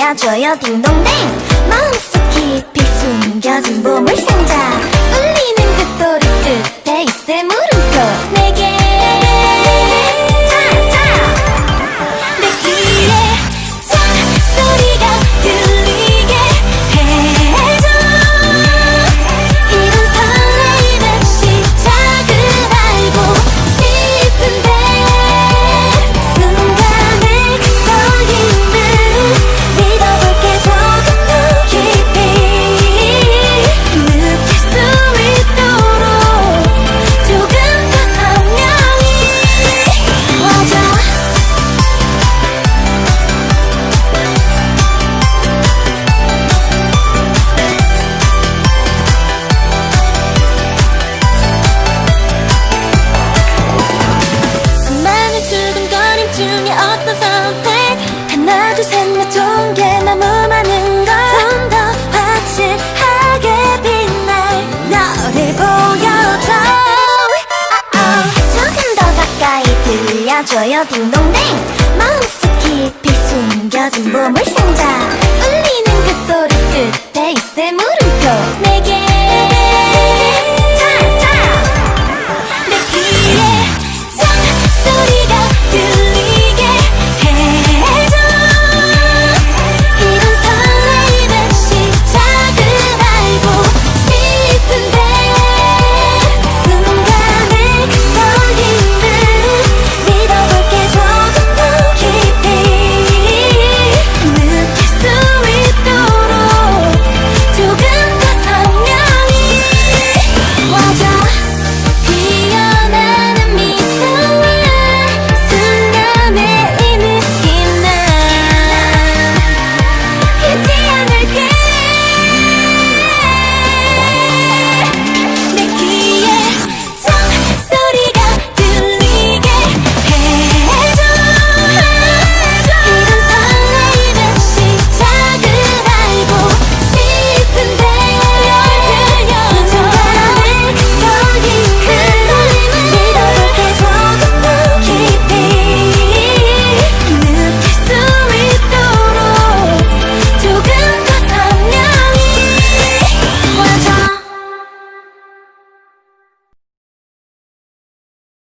들려줘요 딩동댕. 마음속 깊이 숨겨진 보물상자. 울리는 그 소리 끝에 있을 물음표. 내게 내 귀에 소리가 들리게 해줘. 이런 설레임의 시작을 알고 싶은데 순간의 그 떨림을 믿어볼게. 조금 더 깊이 느낄 수 있도록 조금 더 선명히 와줘. 수많은 두근거림 중에 어떤 선택. 하나 둘 셋 넷 좋은 게 너무 많은 걸. 좀 더 확실하게 빛날 너를 보여줘. 조금 더 가까이 들려줘요 딩동댕. 마음속 깊이 숨겨진 보물상자. 울리는 그 소리 끝에 있을 물음.